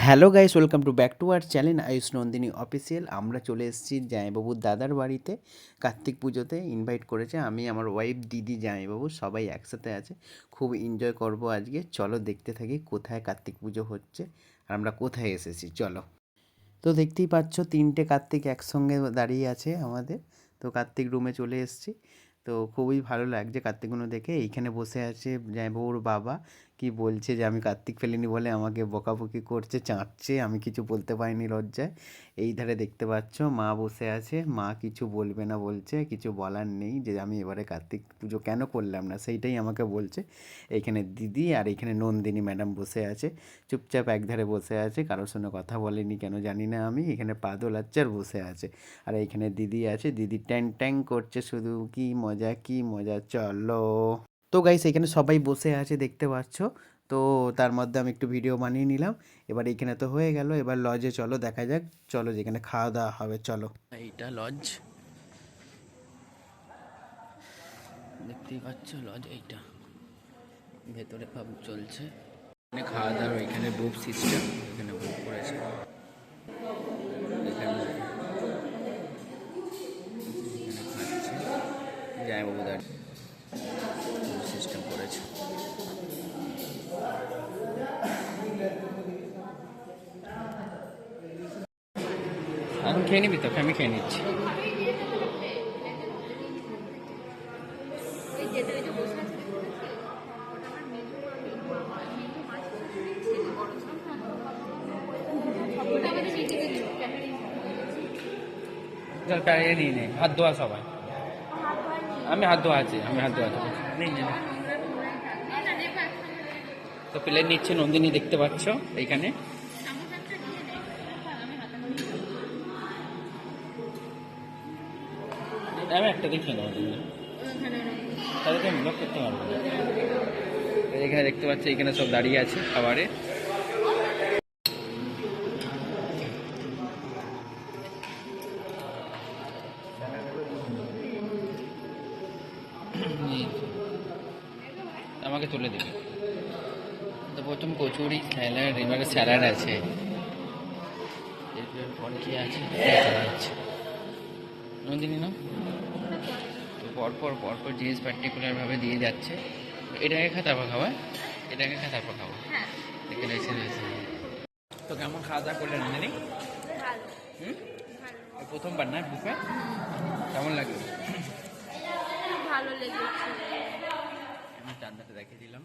Hello guys, welcome to back to our channel Ayush Nandini official. আমরা চলে এসেছি জামাইবাবুর দাদার বাড়িতে কার্তিক পুজোতে। ইনভাইট করেছে আমি, আমার ওয়াইফ, দিদি, জামাইবাবু সবাই একসাথে আছে। খুব এনজয় করব আজকে। চলো দেখতে থাকি কোথায় কার্তিক পুজো হচ্ছে আর আমরা কোথায় এসেছি। চলো। তো দেখতেই পাচ্ছ তিনটে কার্তিক একসঙ্গে দাঁড়িয়ে আছে আমাদের। তো কার্তিক রুমে চলে এসেছি। তো খুবই ভালো লাগছে কার্তিকগুলো দেখে। এইখানে বসে আছে জামাইবাবুর বাবা, কি বলছে যে আমি কার্তিক ফেলিনি বলে আমাকে বকাবকি করছে, চাঁটছে। আমি কিছু বলতে পারিনি লজ্জায়। এই ধারে দেখতে পাচ্ছ মা বসে আছে, মা কিছু বলবে না বলছে, কিছু বলার নেই যে আমি এবারে কার্তিক পুজো কেন করলাম না সেইটাই আমাকে বলছে। এইখানে দিদি আর এইখানে নন্দিনী ম্যাডাম বসে আছে, চুপচাপ একধারে বসে আছে, কারোর সঙ্গে কথা বলেনি কেন জানি না আমি। এখানে পা দোলাচ্ছে আর বসে আছে। আর এইখানে দিদি আছে, দিদি ট্যাং ট্যাং করছে শুধু। কি মজা, কি মজা, চলো। তো গাইস এখানে সবাই বসে আছে দেখতে পাচ্ছ। তো তার মধ্যে আমি একটু ভিডিও বানিয়ে নিলাম। এবার এইখানে তো হয়ে গেল, এবার লজে চলো দেখা যাক। চলো যেখানে খাওয়া দাওয়া হবে, চলো। এইটা লজ, দেখতেই পাচ্ছ লজ এইটা। ভেতরে ভাব চলছে, এখানে খাওয়া দাওয়া, এখানে বুক সিস্টেম, এখানে বুক করেছে। এখানে খাচ্ছে জামাইবাবুদার সিস্টেম করেছে। আমি খেয়ে নিবি তো? আমি খেয়ে নিচ্ছি। চল প্যারিয়ে নিয়ে নে, হাত ধোয়া সবাই। আমি হাত ধোয়া আছি, আমি হাত ধোয়া আছি। নেই নেই। তো প্লেট নিচ্ছে নন্দিনী, দেখতে পাচ্ছ এইখানে। আমি একটা দেখি না, তাদেরকে আমি ব্লক করতে পারবো না। এখানে দেখতে পাচ্ছি এখানে সব দাঁড়িয়ে আছে খাবারে। আমাকে তুলে দেবে। তো প্রথম কচুরি, স্যালাড, এবারে স্যালাড আছে, এরপর কি আছে নন্দিনী না। তো পরপর পরপর জিনিস পার্টিকুলারভাবে দিয়ে যাচ্ছে। এটাকে খা তারপর খাওয়া, এটাকে খা তারপর খাওয়া। এখানে এসে রয়েছে। তো কেমন খাওয়া দাওয়া করলেন নন্দিনী? প্রথমবার না বুফে? কেমন লাগলো? ভালো লেগেছে। আমি চাঁদাটা দেখিয়ে দিলাম।